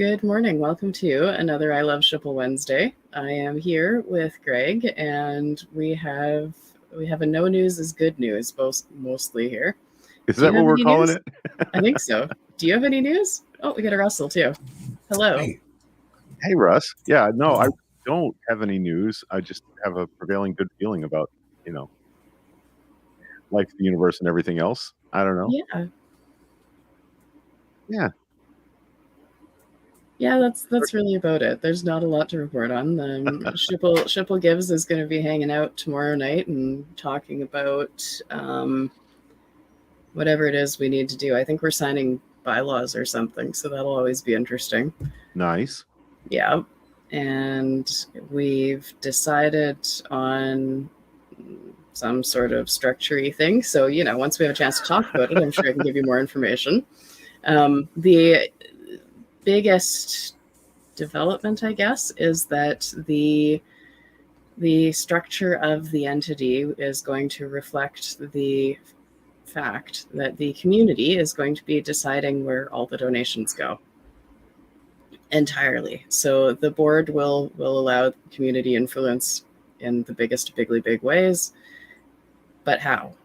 Good morning. Welcome to another I Love Shipple Wednesday. I am here with Greg, and we have a no news is good news, mostly here. Is Do you that what have we're any calling news? it? I think so. Do you have any news? Oh, we got a Russell too. Hello. Hey, Russ. Yeah, no, I don't have any news. I just have a prevailing good feeling about, life, the universe, and everything else. I don't know. Yeah. Yeah. Yeah, that's really about it. There's not a lot to report on. Shipple Gives is going to be hanging out tomorrow night and talking about whatever it is we need to do. I think we're signing bylaws or something, so that'll always be interesting. Nice. Yeah. And we've decided on some sort of structure-y thing. So, once we have a chance to talk about it, I'm sure I can give you more information. The biggest development, I guess, is that the structure of the entity is going to reflect the fact that the community is going to be deciding where all the donations go entirely. So the board will allow community influence in the biggest big ways, but how?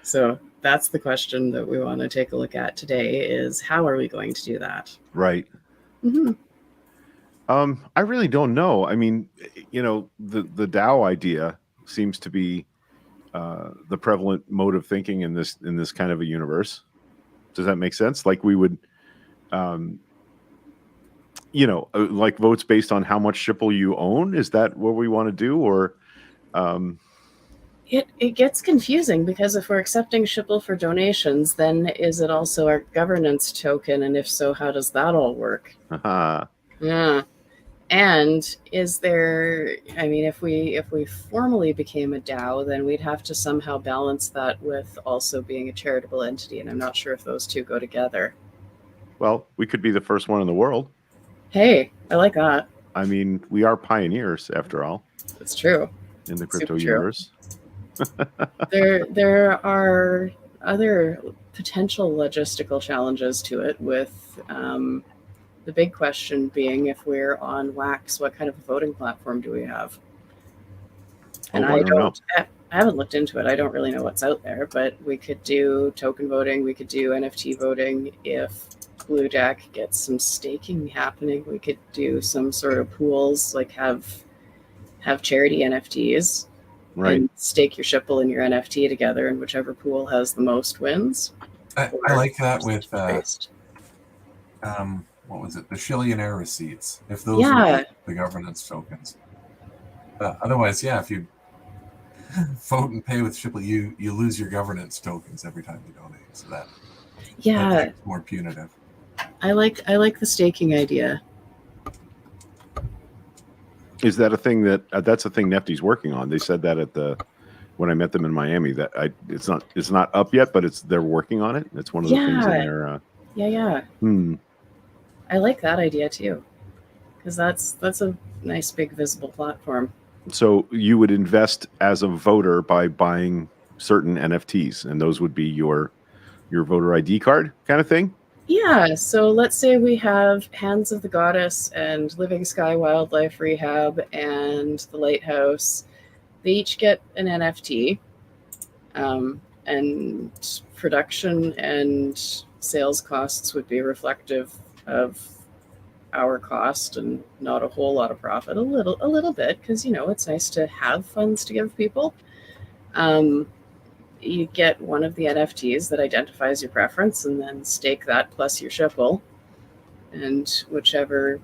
So that's the question that we want to take a look at today, is how are we going to do that? Right. Mm-hmm. I really don't know. I mean, the DAO idea seems to be the prevalent mode of thinking in this kind of a universe. Does that make sense? Like we would, like votes based on how much Shipple you own. Is that what we want to do, or? It gets confusing, because if we're accepting Shipple for donations, then is it also our governance token? And if so, how does that all work? Yeah. And is there, I mean, if we formally became a DAO, then we'd have to somehow balance that with also being a charitable entity. And I'm not sure if those two go together. Well, we could be the first one in the world. Hey, I like that. I mean, we are pioneers after all. It's true. In the crypto universe. There are other potential logistical challenges to it, with the big question being, if we're on Wax, what kind of a voting platform do we have? And I haven't looked into it. I don't really know what's out there, but we could do token voting. We could do NFT voting. If Blue Jack gets some staking happening, we could do some sort of pools, like have charity NFTs. Right. And stake your Shipple and your NFT together, and whichever pool has the most wins. I like that with what was it? The Shillionaire receipts. If those are the governance tokens. Otherwise, if you vote and pay with Shipple, you lose your governance tokens every time you donate. So that makes it more punitive. I like the staking idea. Is that a thing that's a thing Nefty's working on? They said that when I met them in Miami, that it's not up yet, but they're working on it. It's one of the things in there. I like that idea too, because that's a nice big visible platform. So you would invest as a voter by buying certain NFTs, and those would be your voter ID card kind of thing? Yeah, so let's say we have Hands of the Goddess and Living Sky Wildlife Rehab and the Lighthouse. They each get an NFT, and production and sales costs would be reflective of our cost, and not a whole lot of profit. A little bit, because it's nice to have funds to give people. You get one of the NFTs that identifies your preference, and then stake that plus your Shipple, and whichever,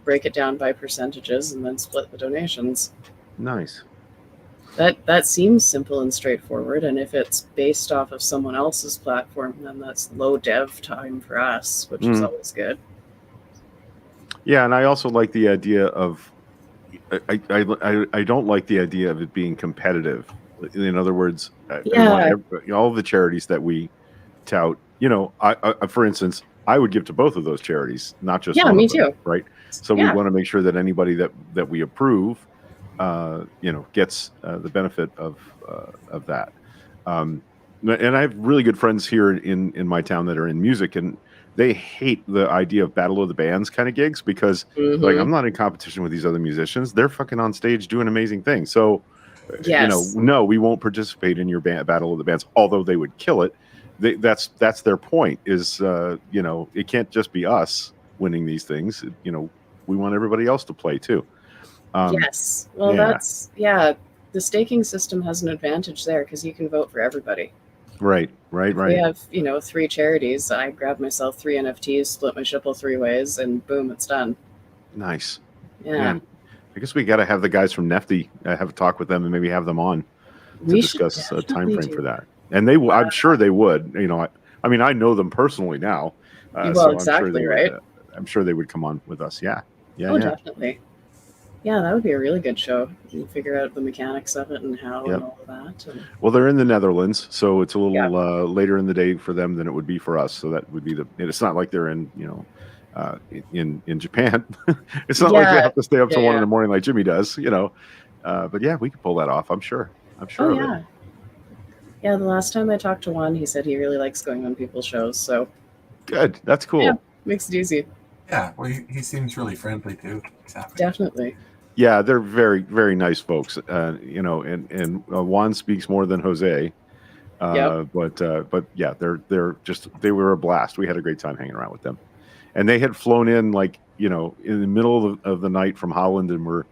break it down by percentages and then split the donations. Nice. That seems simple and straightforward, and if it's based off of someone else's platform, then that's low dev time for us, which is always good. Yeah, and I also like the idea of I don't like the idea of it being competitive. In other words, all of the charities that we tout, I for instance, I would give to both of those charities, not just one me of them, too. right? So we want to make sure that anybody that we approve, gets the benefit of that. And I have really good friends here in my town that are in music, and they hate the idea of battle of the bands kind of gigs because like I'm not in competition with these other musicians. They're fucking on stage doing amazing things. So, no, we won't participate in your battle of the bands, although they would kill it. That's their point is, it can't just be us winning these things. We want everybody else to play too. Yes. Well, the staking system has an advantage there because you can vote for everybody. Right. We have, 3 charities. I grab myself 3 NFTs, split my Shipple 3 ways, and boom, it's done. Nice. Yeah. Man, I guess we got to have the guys from Nefty have a talk with them and maybe have them on to discuss a time frame for that. And I'm sure they would. I mean, I know them personally now. Well, exactly, right? I'm sure they would come on with us. Yeah. Definitely. Yeah, that would be a really good show. You figure out the mechanics of it and how and all of that. Well, they're in the Netherlands, so it's a little later in the day for them than it would be for us. So that would be it's not like they're in in Japan. It's not like they have to stay up till 1 a.m. like Jimmy does. But yeah, we could pull that off. I'm sure. Oh yeah. Yeah, the last time I talked to Juan, he said he really likes going on people's shows. So good. That's cool. Yeah, makes it easy. Yeah, well, he seems really friendly too. Definitely. Yeah, they're very, very nice folks. And Juan speaks more than Jose. But yeah, they were a blast. We had a great time hanging around with them. And they had flown in in the middle of the night from Holland, and were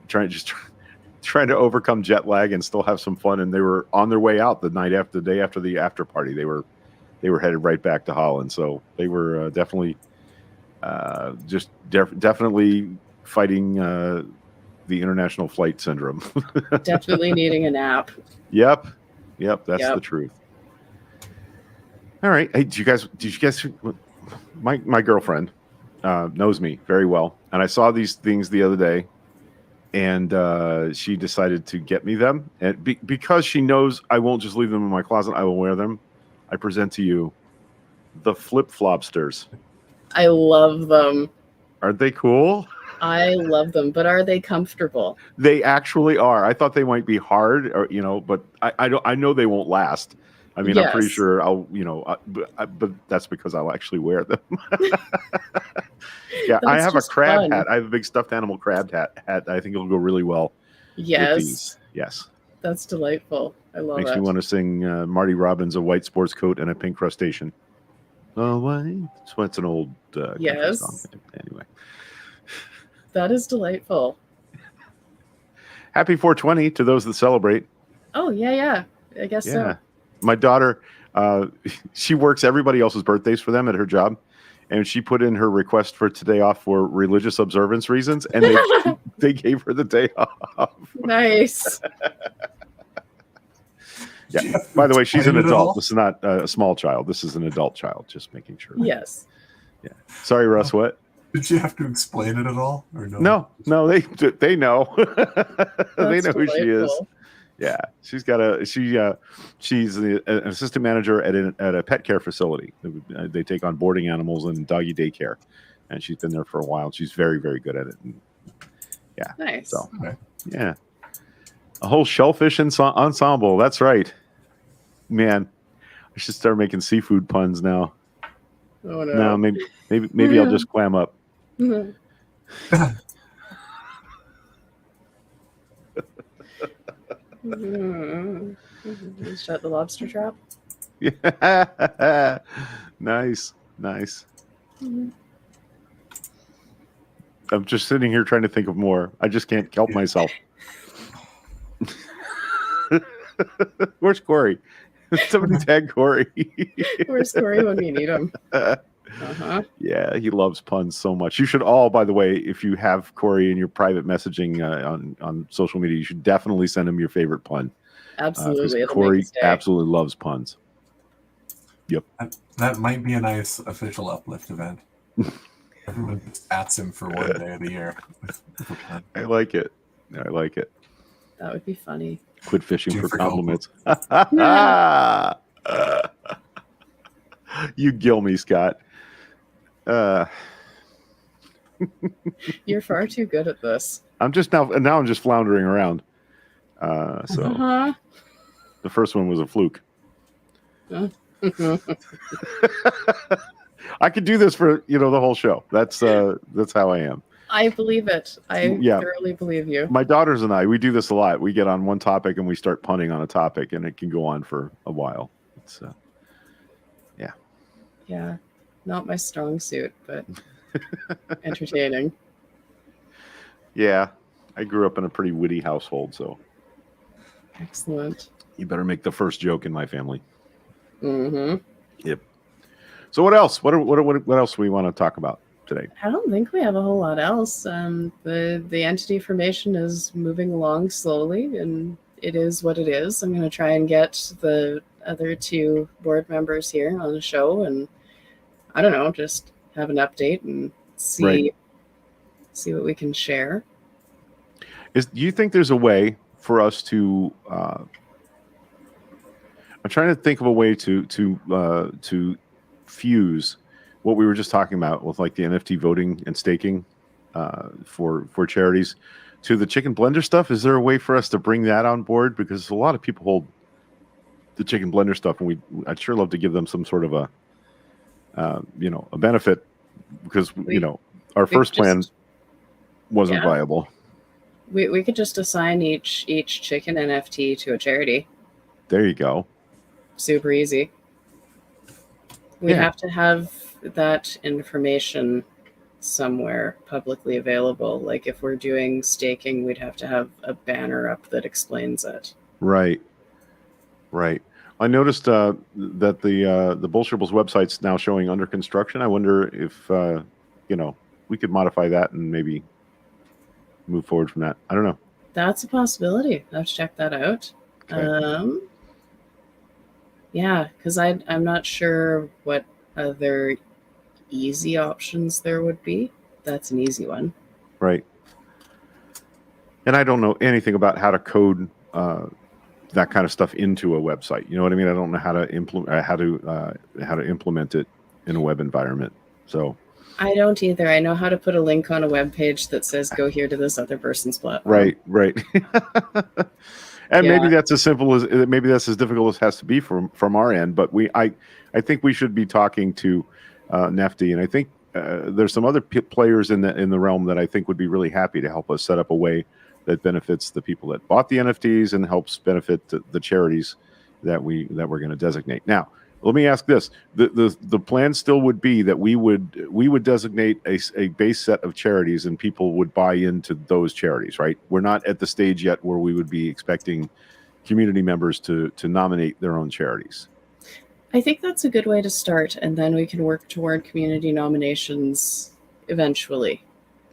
trying to overcome jet lag and still have some fun. And they were on their way out the day after the after party. They were headed right back to Holland. So they were definitely definitely fighting the international flight syndrome. Definitely needing a nap. Yep. That's the truth. All right. Hey, did you guys? My girlfriend knows me very well, and I saw these things the other day, and she decided to get me them, and because she knows I won't just leave them in my closet, I will wear them. I present to you the flip-flopsters. I love them. Aren't they cool? I love them, but are they comfortable? They actually are. I thought they might be hard, but I know they won't last. I mean, I'm pretty sure I'll, but that's because I'll actually wear them. Yeah, I have a crab hat. I have a big stuffed animal crab hat. I think it'll go really well. Yes. With these. Yes. That's delightful. I love it. Makes me want to sing Marty Robbins, A White Sports Coat and a Pink Crustacean. Oh, white. So it's an old song. Anyway. That is delightful. Happy 420 to those that celebrate. Oh, yeah. I guess so. My daughter, she works everybody else's birthdays for them at her job. And she put in her request for today off for religious observance reasons. And they gave her the day off. Nice. Yeah. By the way, she's an adult. This is not a small child. This is an adult child. Just making sure. Yes. Yeah. Sorry, Russ. What? Did you have to explain it at all, or no? No, they know. They know who she is. Yeah, she's an assistant manager at a pet care facility. They take on boarding animals and doggy daycare, and she's been there for a while. She's very, very good at it. And yeah, nice. So yeah, a whole shellfish ensemble. That's right, man. I should start making seafood puns now. Oh no! No, maybe I'll just clam up. Mm-hmm. Shut the lobster trap. Yeah. Nice. Mm-hmm. I'm just sitting here trying to think of more. I just can't help myself. Where's Corey? Somebody tag Corey. Where's Corey when we need him? Yeah, he loves puns so much. You should all, by the way, if you have Corey in your private messaging on social media, you should definitely send him your favorite pun. Absolutely. Corey absolutely loves puns. Yep. That might be a nice official Uplift event. Everyone just ats him for one day of the year. I like it. That would be funny. Quit fishing for compliments. You gill me, Scott. You're far too good at this. I'm just now I'm just floundering around. The first one was a fluke. I could do this for the whole show. That's how I am. I believe it. I thoroughly believe you. My daughters and I, we do this a lot. We get on one topic and we start punning on a topic, and it can go on for a while. It's yeah, not my strong suit, but entertaining. Yeah, I grew up in a pretty witty household, so excellent. You better make the first joke in my family. Mm-hmm. Yep. So what else? What else do we want to talk about today? I don't think we have a whole lot else. The entity formation is moving along slowly, and it is what it is. I'm going to try and get the other 2 board members here on the show, and I don't know, just have an update and see what we can share. Do you think there's a way for us to? I'm trying to think of a way to fuse what we were just talking about with like the NFT voting and staking for charities to the chicken blender stuff. Is there a way for us to bring that on board? Because a lot of people hold the chicken blender stuff, and I'd sure love to give them some sort of a benefit, because our first plan wasn't viable. We could just assign each chicken NFT to a charity. There you go. Super easy. We have to have that information somewhere publicly available. Like if we're doing staking, we'd have to have a banner up that explains it. Right. I noticed that the Bullshibbles website's now showing under construction. I wonder if we could modify that and maybe move forward from that. I don't know. That's a possibility. I'll check that out. Okay. Yeah, because I'm not sure what other easy options there would be. That's an easy one. Right. And I don't know anything about how to code that kind of stuff into a website. You know what I mean? I don't know how to implement it in a web environment. So I don't either. I know how to put a link on a web page that says go here to this other person's platform. Right. And maybe that's as simple as that's as difficult as it has to be from our end. But I think we should be talking to Nefty, and I think there's some other players in the realm that I think would be really happy to help us set up a way that benefits the people that bought the NFTs and helps benefit the charities that we're going to designate. Now, let me ask this: the plan still would be that we would designate a base set of charities, and people would buy into those charities, right? We're not at the stage yet where we would be expecting community members to nominate their own charities. I think that's a good way to start, and then we can work toward community nominations eventually.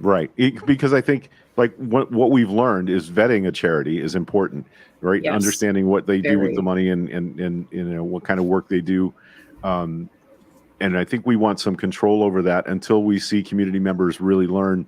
Right, because I think like what we've learned is vetting a charity is important, right? Yes. Understanding what they do with the money and what kind of work they do. And I think we want some control over that until we see community members really learn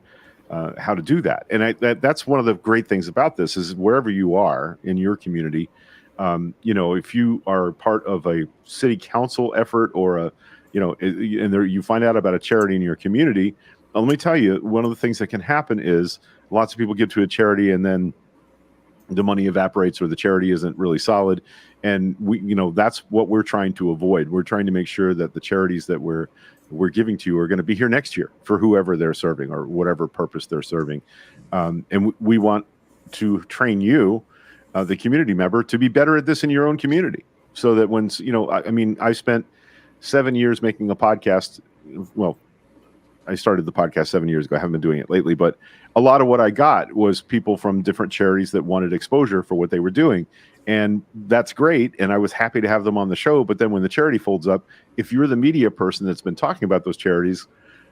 how to do that. And that's one of the great things about this is wherever you are in your community, if you are part of a city council effort or you find out about a charity in your community, let me tell you, one of the things that can happen is lots of people give to a charity and then the money evaporates or the charity isn't really solid. And that's what we're trying to avoid. We're trying to make sure that the charities that we're giving to are going to be here next year for whoever they're serving or whatever purpose they're serving. And we want to train you, the community member, to be better at this in your own community. So that when, I spent 7 years making a podcast. Well, I started the podcast 7 years ago. I haven't been doing it lately, but a lot of what I got was people from different charities that wanted exposure for what they were doing. And that's great. And I was happy to have them on the show. But then when the charity folds up, if you're the media person that's been talking about those charities,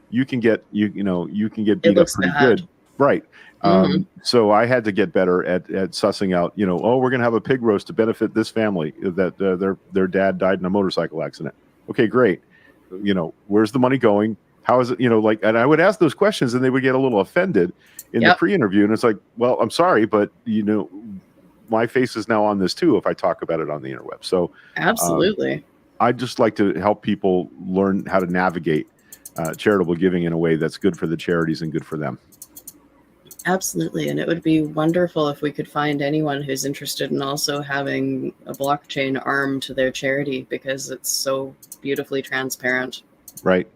you can get beat up pretty good. Right. Mm-hmm. So I had to get better at sussing out, we're going to have a pig roast to benefit this family that their dad died in a motorcycle accident. Okay, great. Where's the money going? How is it, and I would ask those questions and they would get a little offended in the pre-interview. And it's like, well, I'm sorry, but my face is now on this too if I talk about it on the interweb. So absolutely. I'd just like to help people learn how to navigate charitable giving in a way that's good for the charities and good for them. Absolutely. And it would be wonderful if we could find anyone who's interested in also having a blockchain arm to their charity, because it's so beautifully transparent. Right.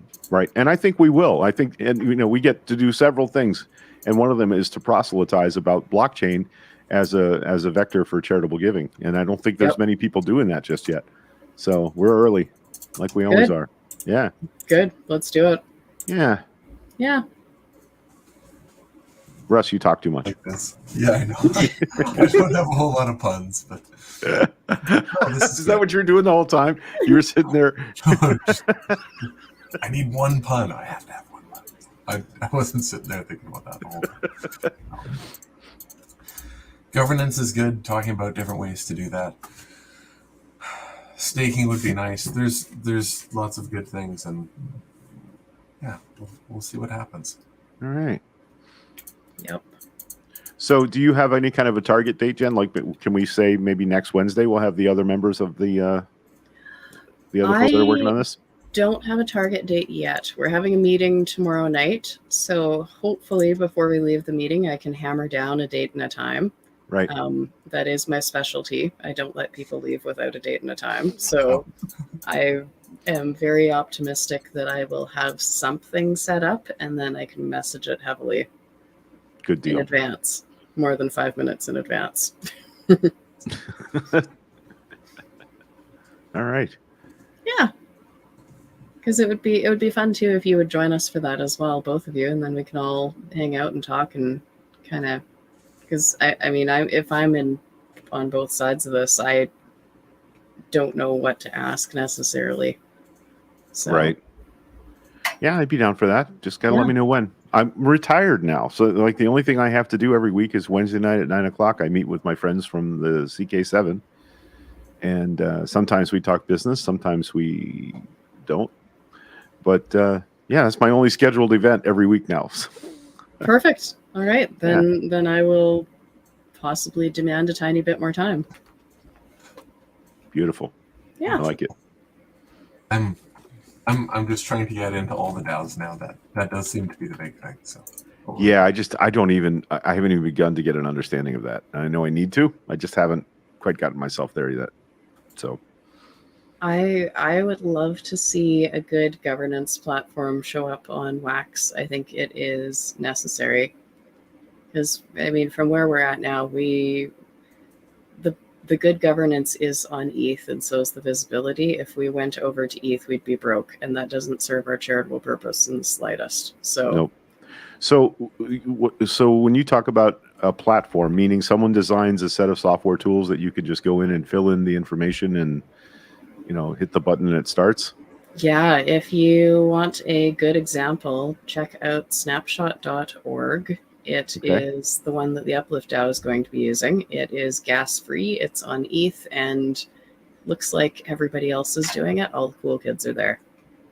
And I think we will. I think, and we get to do several things. And one of them is to proselytize about blockchain as a vector for charitable giving. And I don't think there's many people doing that just yet. So we're early, like we always are. Yeah. Good. Let's do it. Yeah. Yeah. Russ, you talk too much. Like this. Yeah, I know. I don't have a whole lot of puns, but is that what you were doing the whole time? You were sitting there. I need one pun. I have to have one pun. I wasn't sitting there thinking about that the whole time. Governance is good. Talking about different ways to do that. Staking would be nice. There's lots of good things, and yeah, we'll see what happens. All right. Yep. So do you have any kind of a target date, Jen? Like, can we say maybe next Wednesday we'll have the other members of the other folks that are working on this? Don't have a target date yet. We're having a meeting tomorrow night. So hopefully before we leave the meeting, I can hammer down a date and a time. Right. That is my specialty. I don't let people leave without a date and a time. So I am very optimistic that I will have something set up, and then I can message it heavily. Good deal. In advance, more than 5 minutes in advance. All right. Yeah, because it would be fun too if you would join us for that as well, both of you, and then we can all hang out and talk and kind of. Because if I'm on both sides of this, I don't know what to ask necessarily. So. Right. Yeah, I'd be down for that. Just gotta let me know when. I'm retired now, so like the only thing I have to do every week is Wednesday night at 9:00. I meet with my friends from the CK7, and sometimes we talk business, sometimes we don't. But yeah, that's my only scheduled event every week now. Perfect. All right, then I will possibly demand a tiny bit more time. Beautiful. Yeah, I like it. I'm just trying to get into all the DAOs now. That does seem to be the big thing. So yeah, I haven't even begun to get an understanding of that. I know I need to. I just haven't quite gotten myself there yet. So I would love to see a good governance platform show up on Wax. I think it is necessary. Because from where we're at now, the good governance is on ETH, and so is the visibility. If we went over to ETH, we'd be broke, and that doesn't serve our charitable purpose in the slightest. So, nope. So when you talk about a platform, meaning someone designs a set of software tools that you could just go in and fill in the information and hit the button and it starts. Yeah, if you want a good example, check out snapshot.org. It is the one that the Uplift DAO is going to be using. It is gas-free. It's on ETH, and looks like everybody else is doing it. All the cool kids are there.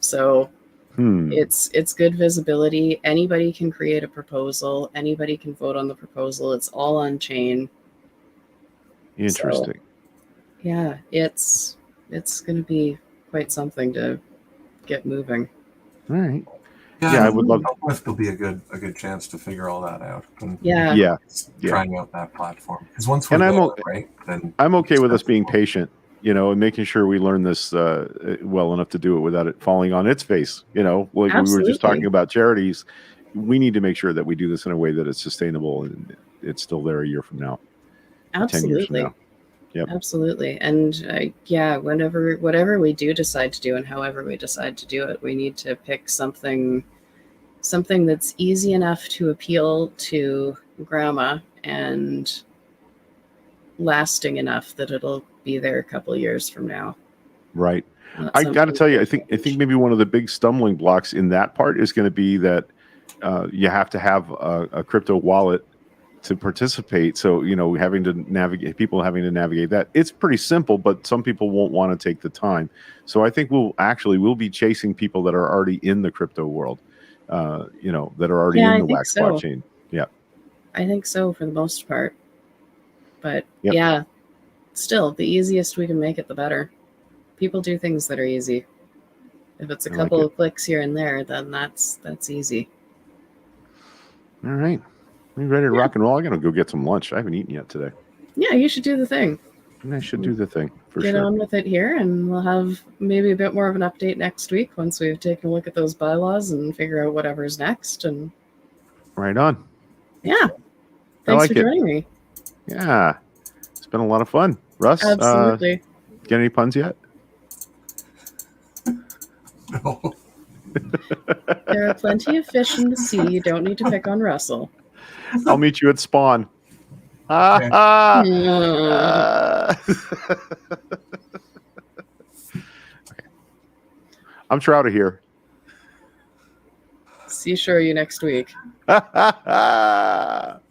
So it's good visibility. Anybody can create a proposal. Anybody can vote on the proposal. It's all on chain. Interesting. So, yeah, it's going to be quite something to get moving. All right. Yeah, I would love. Uplift will be a good chance to figure all that out. And trying out that platform, because once we're then I'm okay with us being patient, and making sure we learn this well enough to do it without it falling on its face. Like we were just talking about charities, we need to make sure that we do this in a way that it's sustainable and it's still there a year from now. Absolutely. 10 years from now. Yep. Absolutely. And whatever we do decide to do and however we decide to do it, we need to pick something that's easy enough to appeal to grandma and lasting enough that it'll be there a couple of years from now. Right. I got to tell you, I think maybe one of the big stumbling blocks in that part is going to be that you have to have a crypto wallet to participate. So, having to navigate that. It's pretty simple, but some people won't want to take the time. So I think we'll be chasing people that are already in the crypto world, that are already in the Wax blockchain. Yeah. I think so for the most part. But still, the easiest we can make it, the better. People do things that are easy. If it's a couple of clicks here and there, then that's easy. All right. We ready to rock and roll? I'm gonna go get some lunch. I haven't eaten yet today. Yeah, you should do the thing. I should do the thing for Get sure. on with it here, and we'll have maybe a bit more of an update next week once we've taken a look at those bylaws and figure out whatever's next. And right on. Yeah, thanks like for joining me. Yeah, it's been a lot of fun. Russ, Absolutely. Get any puns yet? No. There are plenty of fish in the sea. You don't need to pick on Russell. I'll meet you at Spawn. Okay. Okay. I'm sure out of here. See you next week. Bye-bye.